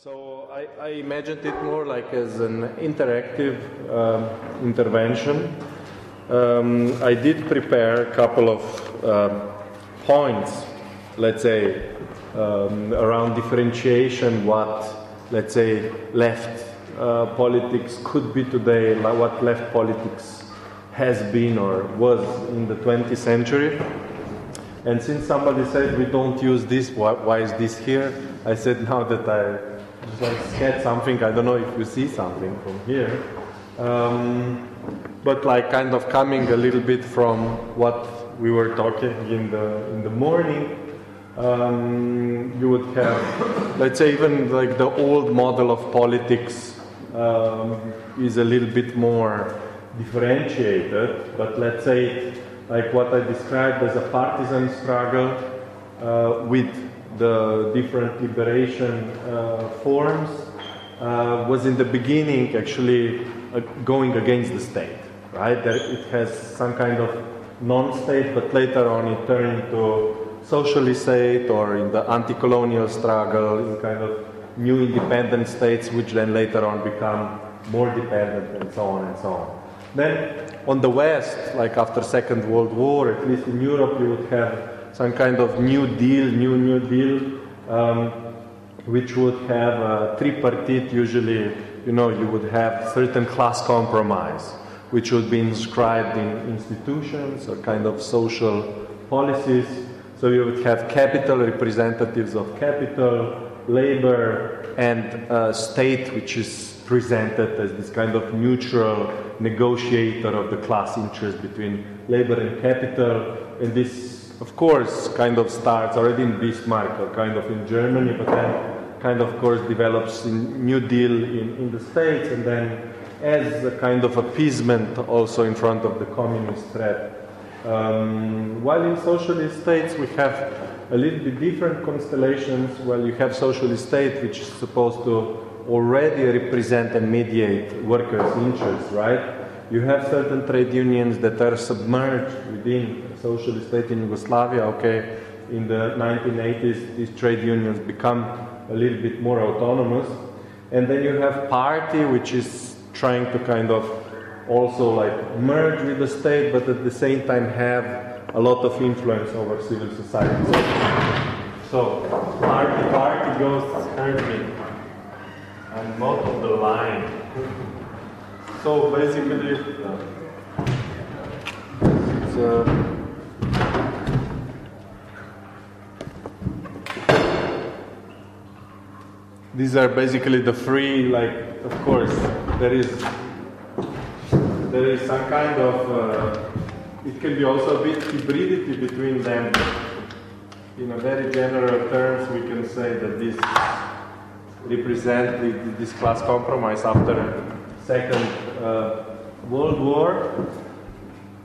So I imagined it more like as an interactive intervention. I did prepare a couple of points, let's say, around differentiation, what, let's say, left politics could be today, like what left politics has been or was in the 20th century. And since somebody said we don't use this, why is this here? I said now that I just like sketch something. I don't know if you see something from here, but like kind of coming a little bit from what we were talking in the morning. You would have, let's say, even like the old model of politics is a little bit more differentiated, but let's say like what I described as a partisan struggle with the different liberation forms was in the beginning actually going against the state, right? That it has some kind of non-state, but later on it turned into socialist state, or in the anti-colonial struggle in kind of new independent states, which then later on become more dependent, and so on and so on. Then on the West, like after Second World War, at least in Europe, you would have some kind of New Deal, New Deal, which would have a tripartite. Usually, you know, you would have certain class compromise, which would be inscribed in institutions or kind of social policies. So you would have capital, representatives of capital, labor, and state, which is presented as this kind of neutral negotiator of the class interest between labor and capital. And this, of course, kind of starts already in Bismarck, or kind of in Germany, but then kind of course develops in New Deal in the States, and then as a kind of appeasement also in front of the communist threat. While in socialist states we have a little bit different constellations. Well, you have socialist state, which is supposed to already represent and mediate workers' interests, right? You have certain trade unions that are submerged within a socialist state in Yugoslavia. Okay, in the 1980s, these trade unions become a little bit more autonomous. And then you have party, which is trying to kind of also like merge with the state, but at the same time have a lot of influence over civil society. So party goes currently and not of the line. So basically, these are basically the free, like, of course, there is some kind of, it can be also a bit hybridity between them. In a very general terms, we can say that this represent this class compromise after Second World War,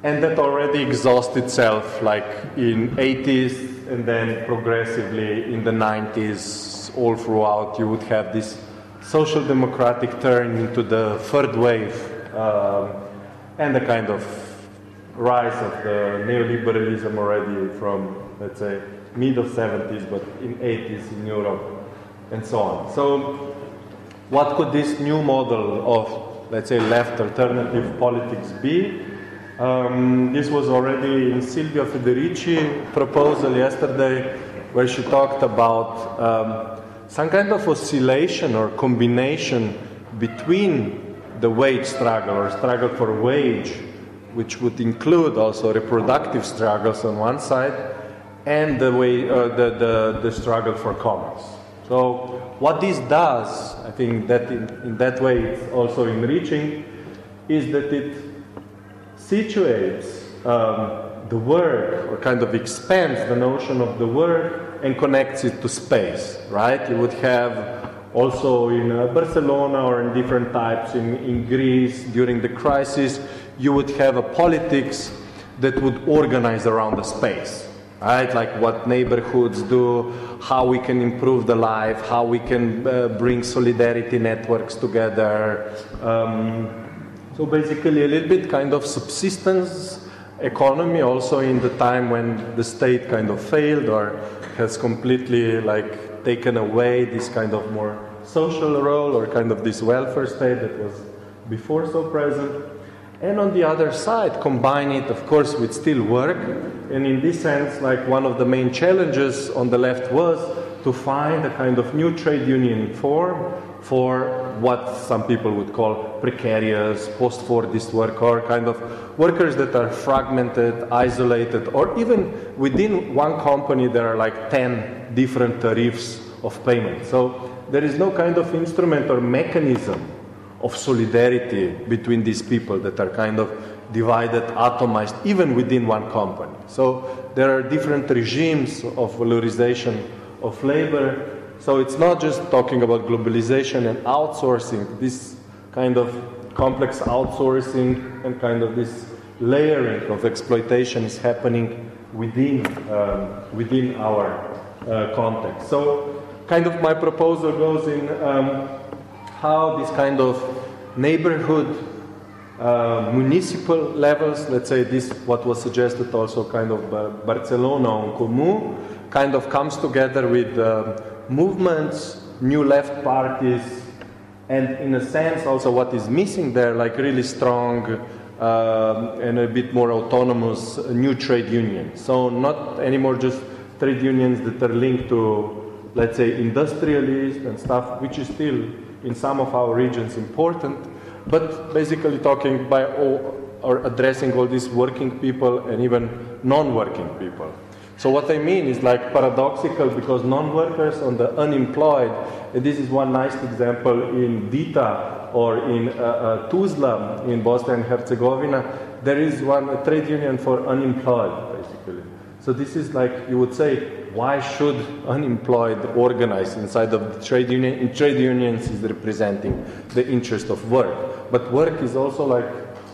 and that already exhausted itself like in 80s, and then progressively in the 90s, all throughout you would have this social democratic turn into the third wave, and the kind of rise of the neoliberalism already from, let's say, mid of 70s, but in 80s in Europe, and so on. So what could this new model of, let's say, left alternative politics be? This was already in Silvia Federici proposal yesterday, where she talked about some kind of oscillation or combination between the wage struggle or struggle for wage, which would include also reproductive struggles on one side, and the struggle for commerce. So what this does, I think that in that way it's also enriching, is that it situates the work, or kind of expands the notion of the work and connects it to space, right? You would have also in Barcelona, or in different types in Greece during the crisis, you would have a politics that would organize around the space, right? Like what neighborhoods do, how we can improve the life, how we can bring solidarity networks together. So basically a little bit kind of subsistence economy, also in the time when the state kind of failed or has completely like taken away this kind of more social role or kind of this welfare state that was before so present. And on the other side, combine it, of course, with still work. And in this sense, like one of the main challenges on the left was to find a kind of new trade union form for what some people would call precarious, post-Fordist work, or kind of workers that are fragmented, isolated, or even within one company there are like 10 different tariffs of payment. So there is no kind of instrument or mechanism of solidarity between these people that are kind of divided, atomized, even within one company. So there are different regimes of valorization of labor. So it's not just talking about globalization and outsourcing, this kind of complex outsourcing and kind of this layering of exploitation is happening within, within our context. So kind of my proposal goes in how this kind of neighborhood, municipal levels, let's say this, what was suggested also kind of Barcelona en Comú, kind of comes together with movements, new left parties, and in a sense also what is missing there, like really strong and a bit more autonomous new trade unions. So not anymore just trade unions that are linked to, let's say, industrialists and stuff, which is still in some of our regions important, but basically talking by all, or addressing all these working people and even non-working people. So what I mean is like paradoxical, because non-workers on the unemployed, and this is one nice example in Dita or in Tuzla in Bosnia and Herzegovina, there is one trade union for unemployed, basically. So this is like, you would say, why should unemployed organize inside of the trade union? In trade unions is representing the interest of work. But work is also like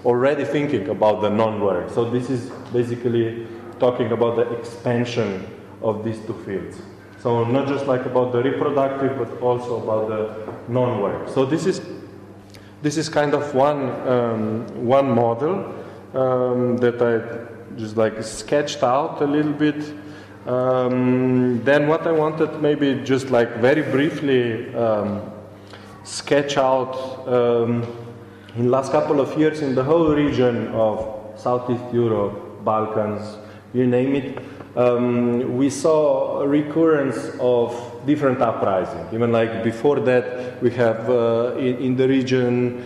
already thinking about the non-work. So this is basically talking about the expansion of these two fields. So not just like about the reproductive, but also about the non-work. So this is kind of one model that I just like sketched out a little bit. Then what I wanted maybe just like very briefly sketch out in last couple of years in the whole region of Southeast Europe, Balkans, you name it, we saw a recurrence of different uprisings. Even like before that, we have in the region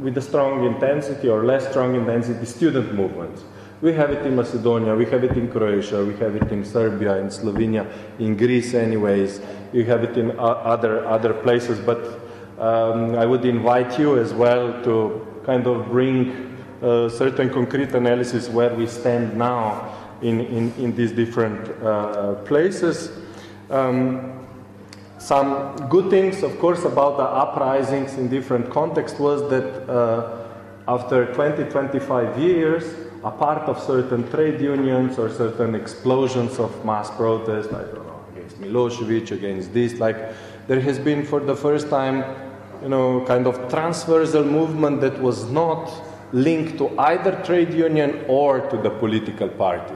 with a strong intensity or less strong intensity student movements. We have it in Macedonia, we have it in Croatia, we have it in Serbia, in Slovenia, in Greece anyways, we have it in other places, but I would invite you as well to kind of bring certain concrete analysis where we stand now in these different places. Some good things, of course, about the uprisings in different contexts was that after 20-25 years, a part of certain trade unions or certain explosions of mass protest, I don't know, against Milosevic, against this, like there has been for the first time, you know, kind of transversal movement that was not linked to either trade union or to the political party.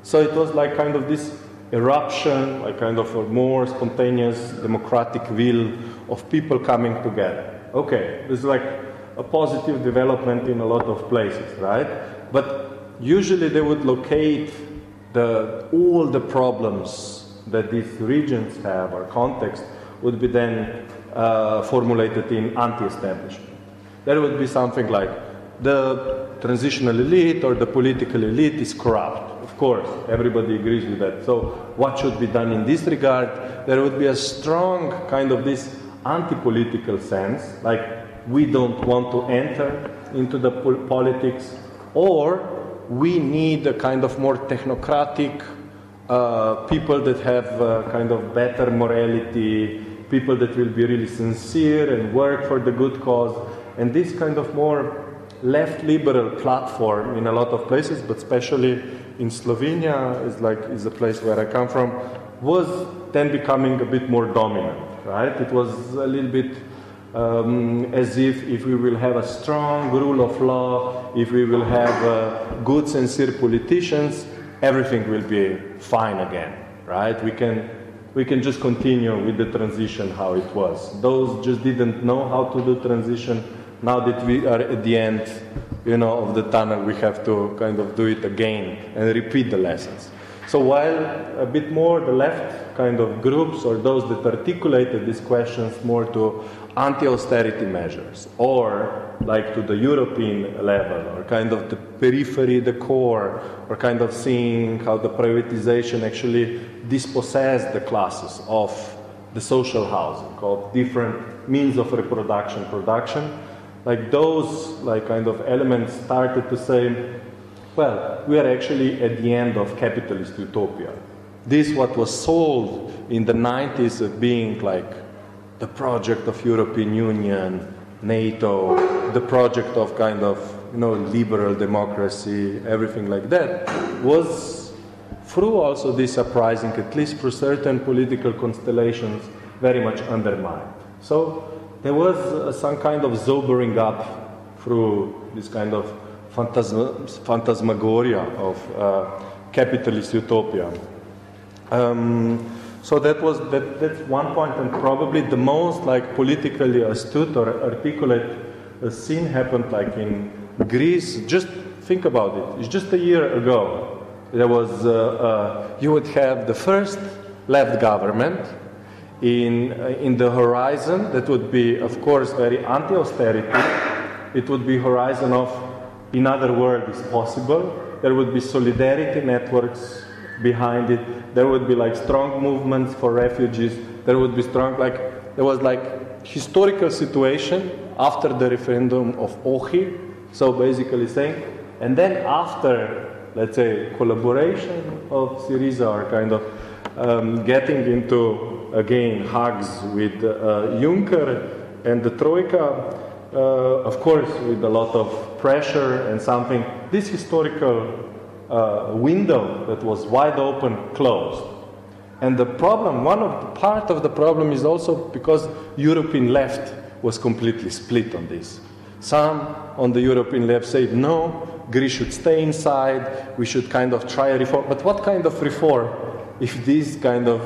So it was like kind of this eruption, like kind of a more spontaneous democratic will of people coming together. Okay, this is like a positive development in a lot of places, right? But usually they would locate all the problems that these regions have or context would be then formulated in anti-establishment. There would be something like the transitional elite or the political elite is corrupt. Of course, everybody agrees with that. So what should be done in this regard? There would be a strong kind of this anti-political sense, like we don't want to enter into the politics, or we need a kind of more technocratic people that have kind of better morality, people that will be really sincere and work for the good cause. And this kind of more left liberal platform in a lot of places, but especially in Slovenia is a place where I come from, was then becoming a bit more dominant, right? It was a little bit as if we will have a strong rule of law, if we will have good, sincere politicians, everything will be fine again, right? We can we can just continue with the transition how it was. Those just didn't know how to do transition. Now that we are at the end, you know, of the tunnel, we have to kind of do it again and repeat the lessons. So while a bit more the left kind of groups or those that articulated these questions more to anti-austerity measures or like to the European level or kind of the periphery, the core, or kind of seeing how the privatization actually dispossessed the classes of the social housing, of different means of reproduction, production, like those like kind of elements started to say, well, we are actually at the end of capitalist utopia. This what was sold in the 90s of being like the project of European Union, NATO, the project of kind of, you know, liberal democracy, everything like that, was through also this uprising, at least for certain political constellations, very much undermined. So there was some kind of sobering up through this kind of phantasmagoria of capitalist utopia. So that's one point, and probably the most like politically astute or articulate scene happened like in Greece. Just think about it. It's just a year ago. There was you would have the first left government in the horizon that would be, of course, very anti-austerity. It would be horizon of another world is possible. There would be solidarity networks behind it. There would be like strong movements for refugees. There would be strong, like, there was like historical situation after the referendum of Ohrid. So basically saying, and then after, let's say, collaboration of Syriza or kind of getting into, again, hugs with Juncker and the Troika, of course, with a lot of pressure and something, this historical window that was wide open closed. And the problem, part of the problem is also because European left was completely split on this. Some on the European left said, no, Greece should stay inside, we should kind of try a reform. But what kind of reform if this kind of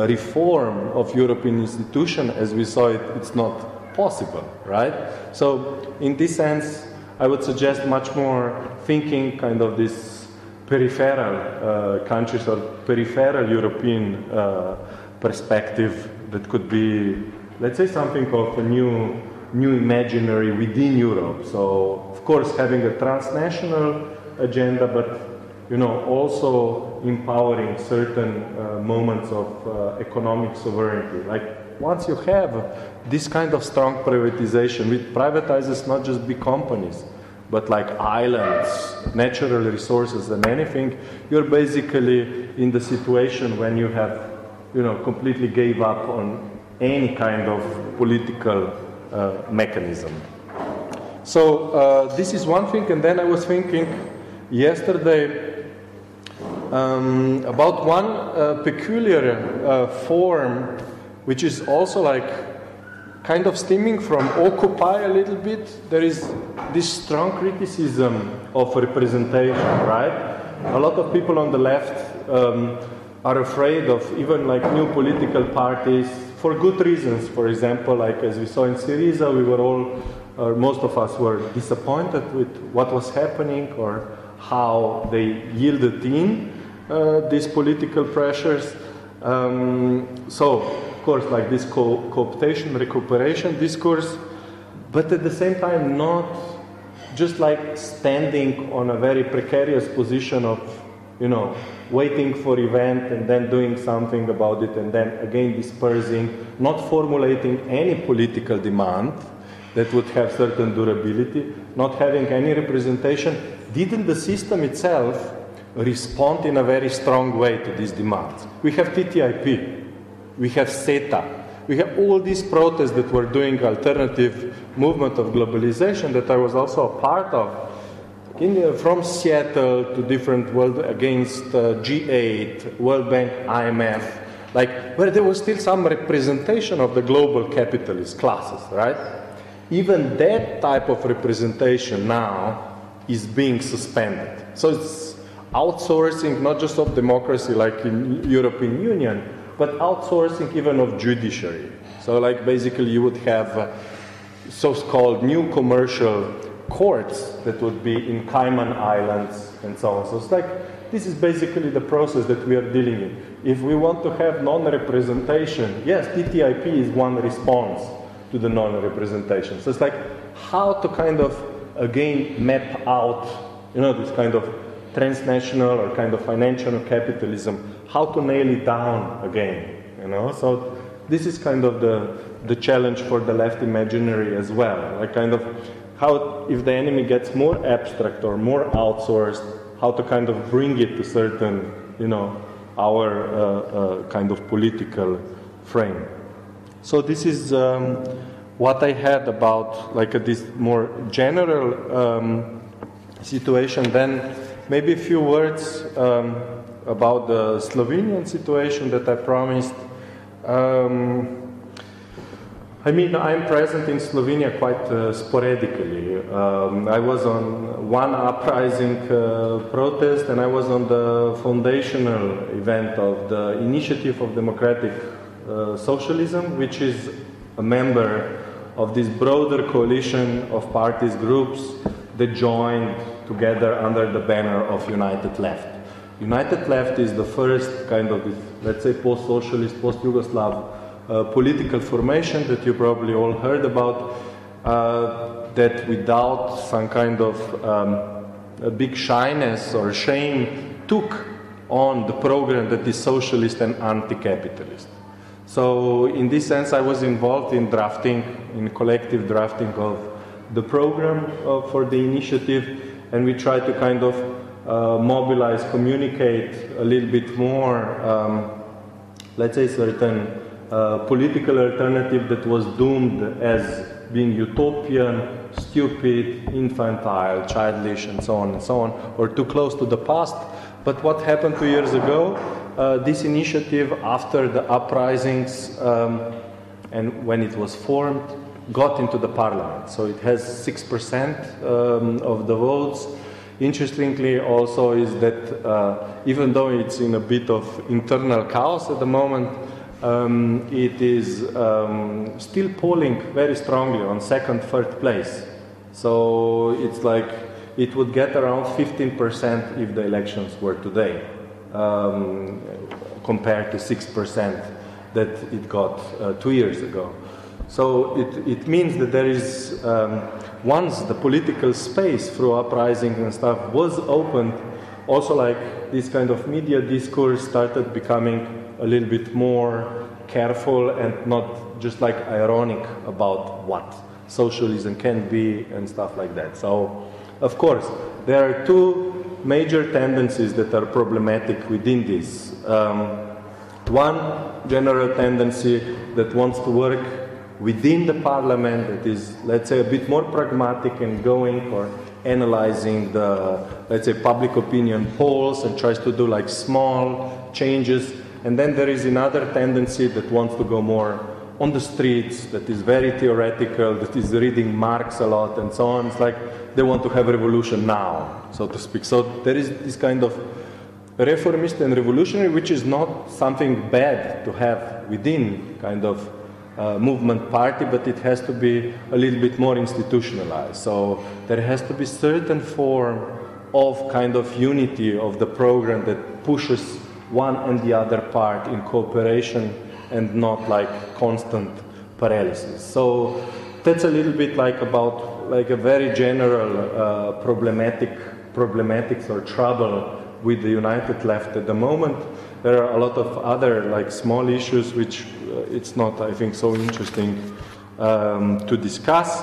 reform of European institution, as we saw it, it's not possible, right? So in this sense, I would suggest much more thinking kind of this peripheral countries or peripheral European perspective that could be, let's say, something of a new imaginary within Europe. So, of course, having a transnational agenda, but, you know, also empowering certain moments of economic sovereignty. Like, once you have this kind of strong privatization, which privatizes not just big companies, but like islands, natural resources and anything, you're basically in the situation when you have, you know, completely gave up on any kind of political mechanism. So this is one thing, and then I was thinking yesterday about one peculiar form, which is also like kind of stemming from Occupy a little bit. There is this strong criticism of representation, right? A lot of people on the left are afraid of even like new political parties for good reasons. For example, like as we saw in Syriza, we were all, or most of us were disappointed with what was happening or how they yielded in these political pressures. So, of course, like this cooptation, recuperation discourse, but at the same time not just like standing on a very precarious position of, you know, waiting for event and then doing something about it and then again dispersing, not formulating any political demand that would have certain durability, not having any representation. Didn't the system itself respond in a very strong way to these demands? We have TTIP, we have CETA, we have all these protests that were doing alternative movement of globalization that I was also a part of, from Seattle to different world against G8, World Bank, IMF, like where there was still some representation of the global capitalist classes, right? Even that type of representation now is being suspended. So it's outsourcing not just of democracy like in European Union, but outsourcing even of judiciary. So like basically you would have so-called new commercial courts that would be in Cayman Islands and so on. So it's like, this is basically the process that we are dealing in. If we want to have non-representation, yes, TTIP is one response to the non-representation. So it's like how to kind of, again, map out, you know, this kind of transnational or kind of financial capitalism, how to nail it down again, you know. So this is kind of the challenge for the left imaginary as well. Like kind of how, if the enemy gets more abstract or more outsourced, how to kind of bring it to certain, you know, our kind of political frame. So this is what I had about like this more general situation. Then maybe a few words about the Slovenian situation that I promised. I mean, I'm present in Slovenia quite sporadically. I was on one uprising protest, and I was on the foundational event of the Initiative of Democratic Socialism, which is a member of this broader coalition of parties, groups that joined together under the banner of United Left. United Left is the first kind of, this, let's say, post-socialist, post-Yugoslav political formation that you probably all heard about, that without some kind of a big shyness or shame took on the program that is socialist and anti-capitalist. So in this sense I was involved in drafting, in collective drafting of the program for the initiative, and we tried to kind of mobilize, communicate a little bit more, let's say certain political alternative that was doomed as being utopian, stupid, infantile, childish, and so on, or too close to the past. But what happened 2 years ago, this initiative, after the uprisings and when it was formed, got into the parliament. So it has 6% of the votes. Interestingly also is that even though it's in a bit of internal chaos at the moment, it is still polling very strongly on second, third place. So it's like it would get around 15% if the elections were today, compared to 6% that it got 2 years ago. So it means that there is, once the political space through uprising and stuff was opened, also like this kind of media discourse started becoming a little bit more careful and not just like ironic about what socialism can be and stuff like that. So, of course, there are two major tendencies that are problematic within this. One general tendency that wants to work within the parliament, that is, let's say, a bit more pragmatic and going or analyzing the, let's say, public opinion polls and tries to do like small changes. And then there is another tendency that wants to go more on the streets, that is very theoretical, that is reading Marx a lot and so on. It's like they want to have a revolution now, so to speak. So there is this kind of reformist and revolutionary, which is not something bad to have within kind of movement party, but it has to be a little bit more institutionalized. So there has to be certain form of kind of unity of the program that pushes one and the other part in cooperation and not like constant paralysis. So that's a little bit like about like a very general problematics or trouble with the United Left at the moment. There are a lot of other like small issues which it's not, I think, so interesting to discuss.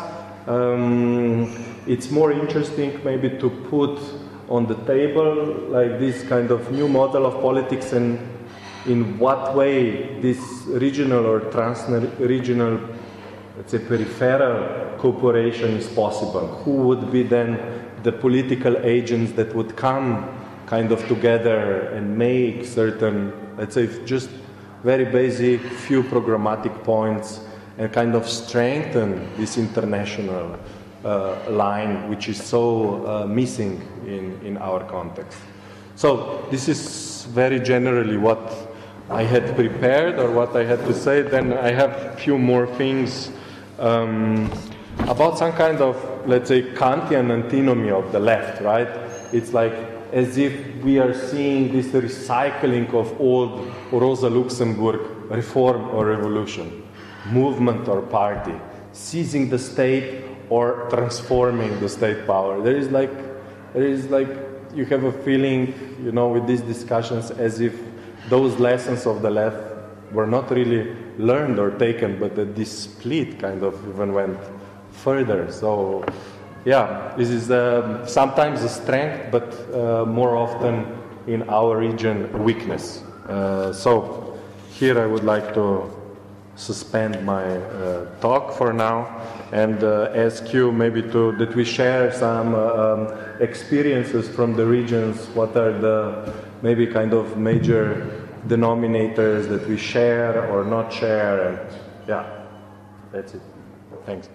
It's more interesting maybe to put on the table like this kind of new model of politics and in what way this regional or trans-regional, let's say, peripheral cooperation is possible. Who would be then the political agents that would come kind of together and make certain, let's say, just very basic few programmatic points and kind of strengthen this international line, which is so missing in our context. So this is very generally what I had prepared or what I had to say. Then I have a few more things about some kind of, let's say, Kantian antinomy of the left, right? It's like as if we are seeing this recycling of old Rosa Luxemburg reform or revolution, movement or party, seizing the state or transforming the state power. There is like, you have a feeling, you know, with these discussions as if those lessons of the left were not really learned or taken, but that this split kind of even went further. So, yeah, this is sometimes a strength, but more often in our region, a weakness. So, here I would like to suspend my talk for now and ask you maybe that we share some experiences from the regions. What are the maybe kind of major denominators that we share or not share? And yeah, that's it. Thanks.